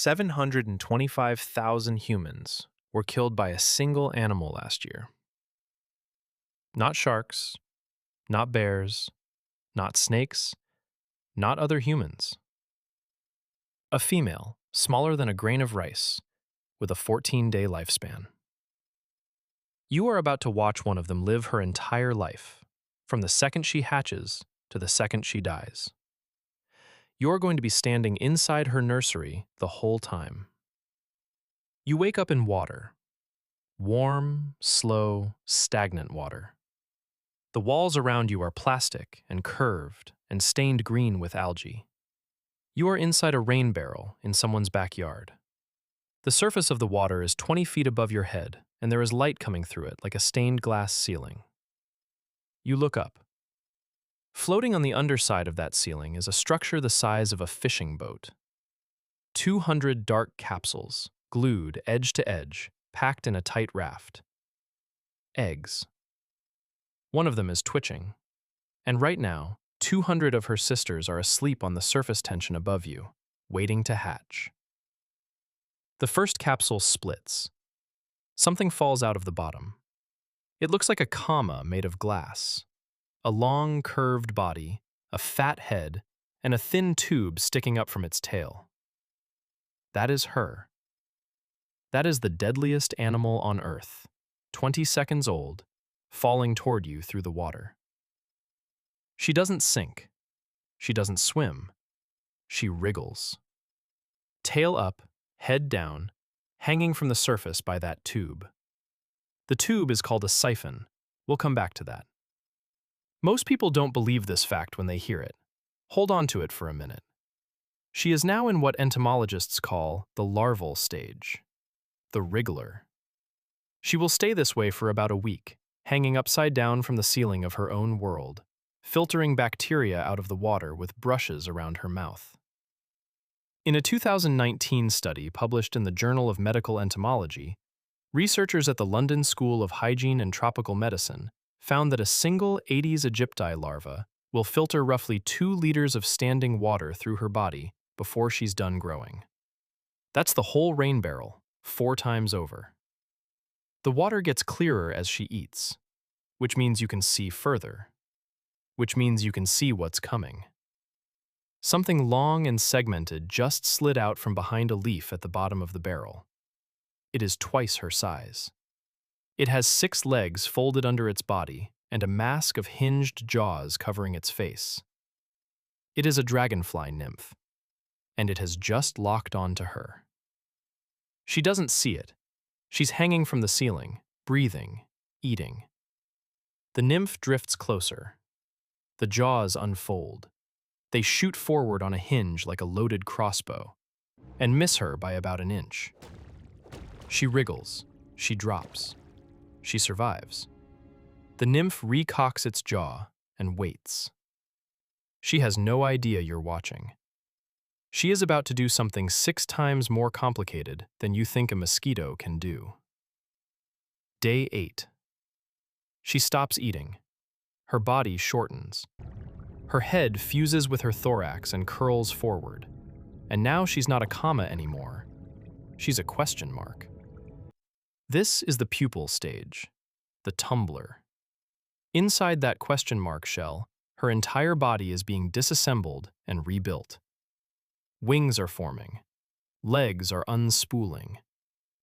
725,000 humans were killed by a single animal last year. Not sharks, not bears, not snakes, not other humans. A female, smaller than a grain of rice, with a 14-day lifespan. You are about to watch one of them live her entire life, from the second she hatches to the second she dies. You're going to be standing inside her nursery the whole time. You wake up in water. Warm, slow, stagnant water. The walls around you are plastic and curved and stained green with algae. You are inside a rain barrel in someone's backyard. The surface of the water is 20 feet above your head, and there is light coming through it like a stained glass ceiling. You look up. Floating on the underside of that ceiling is a structure the size of a fishing boat. 200 dark capsules, glued edge to edge, packed in a tight raft. Eggs. One of them is twitching. And right now, 200 of her sisters are asleep on the surface tension above you, waiting to hatch. The first capsule splits. Something falls out of the bottom. It looks like a comma made of glass. A long, curved body, a fat head, and a thin tube sticking up from its tail. That is her. That is the deadliest animal on Earth, 20 seconds old, falling toward you through the water. She doesn't sink. She doesn't swim. She wriggles. Tail up, head down, hanging from the surface by that tube. The tube is called a siphon. We'll come back to that. Most people don't believe this fact when they hear it. Hold on to it for a minute. She is now in what entomologists call the larval stage, the wriggler. She will stay this way for about a week, hanging upside down from the ceiling of her own world, filtering bacteria out of the water with brushes around her mouth. In a 2019 study published in the Journal of Medical Entomology, researchers at the London School of Hygiene and Tropical Medicine found that a single Aedes aegypti larva will filter roughly 2 liters of standing water through her body before she's done growing. That's the whole rain barrel, 4 times over. The water gets clearer as she eats, which means you can see further, which means you can see what's coming. Something long and segmented just slid out from behind a leaf at the bottom of the barrel. It is twice her size. It has 6 legs folded under its body and a mask of hinged jaws covering its face. It is a dragonfly nymph, and it has just locked onto her. She doesn't see it. She's hanging from the ceiling, breathing, eating. The nymph drifts closer. The jaws unfold. They shoot forward on a hinge like a loaded crossbow, and miss her by about an inch. She wriggles. She drops. She survives. The nymph recocks its jaw and waits. She has no idea you're watching. She is about to do something 6 times more complicated than you think a mosquito can do. Day 8. She stops eating. Her body shortens. Her head fuses with her thorax and curls forward. And now she's not a comma anymore. She's a question mark. This is the pupal stage, the tumbler. Inside that question mark shell, her entire body is being disassembled and rebuilt. Wings are forming. Legs are unspooling.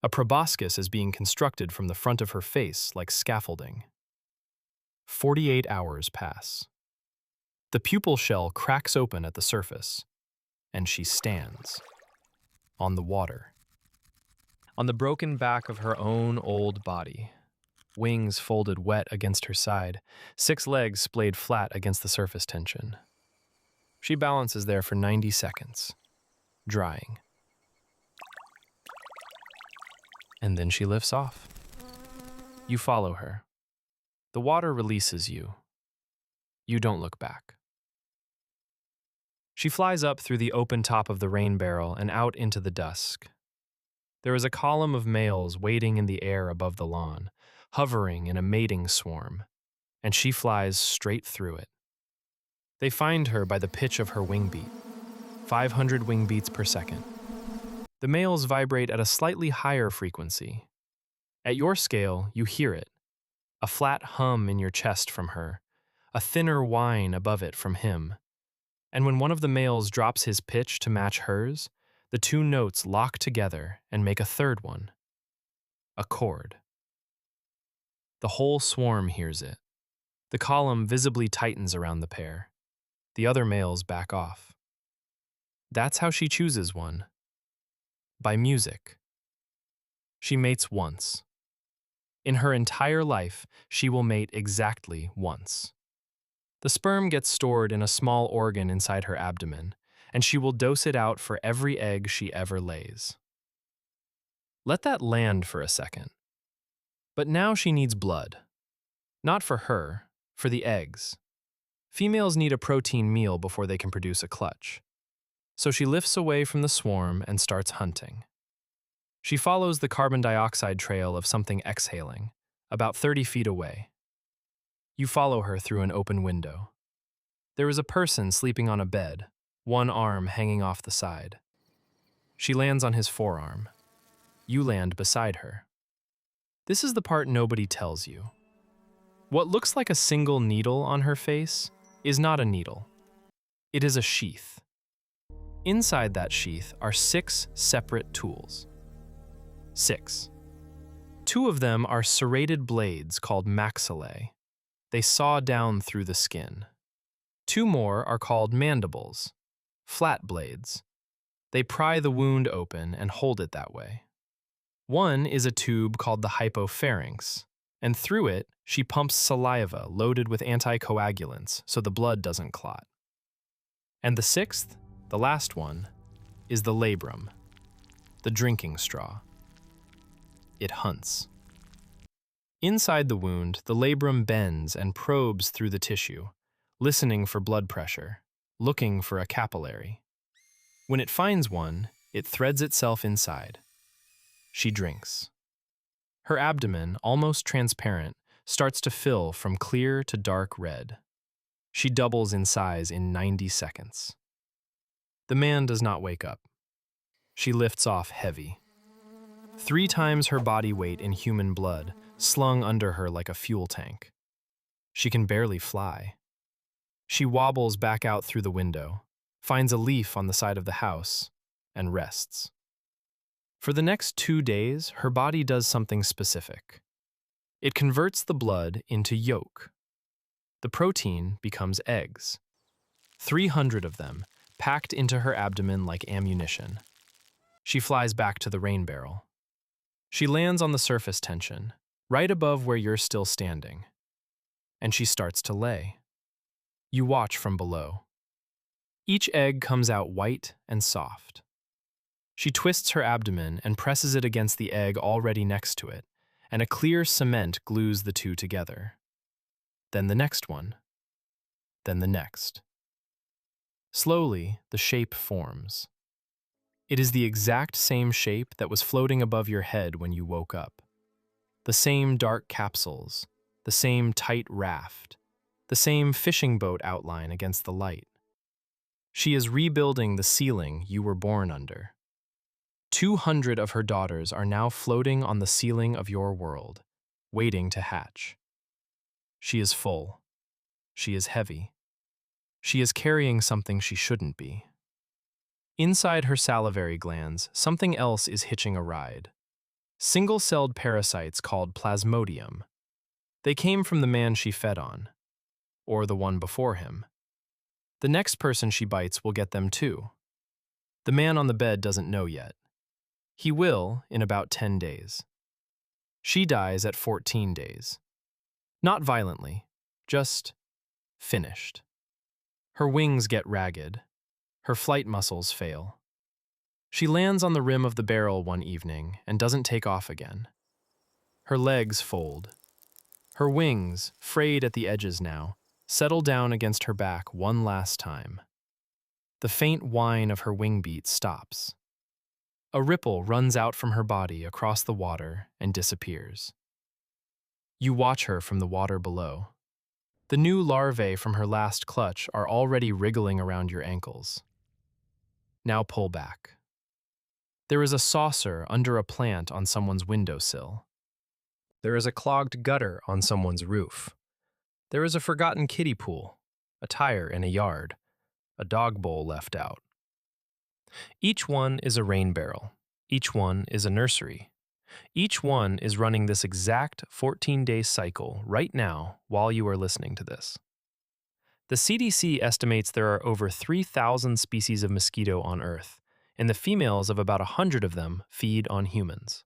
A proboscis is being constructed from the front of her face like scaffolding. 48 hours pass. The pupal shell cracks open at the surface, and she stands on the water. On the broken back of her own old body, wings folded wet against her side, 6 legs splayed flat against the surface tension. She balances there for 90 seconds, drying. And then she lifts off. You follow her. The water releases you. You don't look back. She flies up through the open top of the rain barrel and out into the dusk. There is a column of males waiting in the air above the lawn, hovering in a mating swarm, and she flies straight through it. They find her by the pitch of her wing beat, 500 wing beats per second. The males vibrate at a slightly higher frequency. At your scale, you hear it, a flat hum in your chest from her, a thinner whine above it from him. And when one of the males drops his pitch to match hers, the two notes lock together and make a third one, a chord. The whole swarm hears it. The column visibly tightens around the pair. The other males back off. That's how she chooses one. By music. She mates once. In her entire life, she will mate exactly once. The sperm gets stored in a small organ inside her abdomen, and she will dose it out for every egg she ever lays. Let that land for a second. But now she needs blood. Not for her, for the eggs. Females need a protein meal before they can produce a clutch. So she lifts away from the swarm and starts hunting. She follows the carbon dioxide trail of something exhaling, about 30 feet away. You follow her through an open window. There is a person sleeping on a bed, one arm hanging off the side. She lands on his forearm. You land beside her. This is the part nobody tells you. What looks like a single needle on her face is not a needle. It is a sheath. Inside that sheath are 6 separate tools. 6. 2 of them are serrated blades called maxillae. They saw down through the skin. 2 more are called mandibles, flat blades. They pry the wound open and hold it that way. One is a tube called the hypopharynx, and through it, she pumps saliva loaded with anticoagulants so the blood doesn't clot. And the 6th, the last one, is the labrum, the drinking straw. It hunts. Inside the wound, the labrum bends and probes through the tissue, listening for blood pressure, looking for a capillary. When it finds one, it threads itself inside. She drinks. Her abdomen, almost transparent, starts to fill from clear to dark red. She doubles in size in 90 seconds. The man does not wake up. She lifts off heavy. 3 times her body weight in human blood, slung under her like a fuel tank. She can barely fly. She wobbles back out through the window, finds a leaf on the side of the house, and rests. For the next 2 days, her body does something specific. It converts the blood into yolk. The protein becomes eggs. 300 of them, packed into her abdomen like ammunition. She flies back to the rain barrel. She lands on the surface tension, right above where you're still standing. And she starts to lay. You watch from below. Each egg comes out white and soft. She twists her abdomen and presses it against the egg already next to it, and a clear cement glues the two together. Then the next one. Then the next. Slowly, the shape forms. It is the exact same shape that was floating above your head when you woke up. The same dark capsules, the same tight raft, the same fishing boat outline against the light. She is rebuilding the ceiling you were born under. 200 of her daughters are now floating on the ceiling of your world, waiting to hatch. She is full. She is heavy. She is carrying something she shouldn't be. Inside her salivary glands, something else is hitching a ride. Single-celled parasites called plasmodium. They came from the man she fed on, or the one before him. The next person she bites will get them too. The man on the bed doesn't know yet. He will in about 10 days. She dies at 14 days. Not violently, just finished. Her wings get ragged. Her flight muscles fail. She lands on the rim of the barrel one evening and doesn't take off again. Her legs fold. Her wings, frayed at the edges now, settle down against her back one last time. The faint whine of her wing beat stops. A ripple runs out from her body across the water and disappears. You watch her from the water below. The new larvae from her last clutch are already wriggling around your ankles. Now pull back. There is a saucer under a plant on someone's windowsill. There is a clogged gutter on someone's roof. There is a forgotten kiddie pool, a tire in a yard, a dog bowl left out. Each one is a rain barrel. Each one is a nursery. Each one is running this exact 14-day cycle right now while you are listening to this. The CDC estimates there are over 3,000 species of mosquito on Earth, and the females of about 100 of them feed on humans.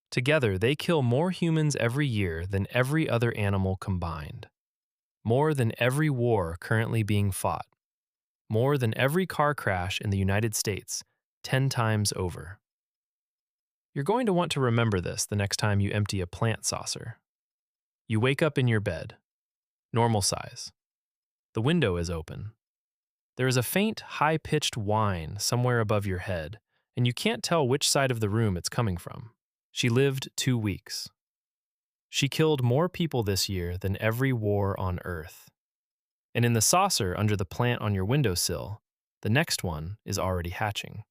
Together, they kill more humans every year than every other animal combined. More than every war currently being fought. More than every car crash in the United States, 10 times over. You're going to want to remember this the next time you empty a plant saucer. You wake up in your bed, normal size. The window is open. There is a faint, high-pitched whine somewhere above your head, and you can't tell which side of the room it's coming from. She lived 2 weeks. She killed more people this year than every war on Earth. And in the saucer under the plant on your windowsill, the next one is already hatching.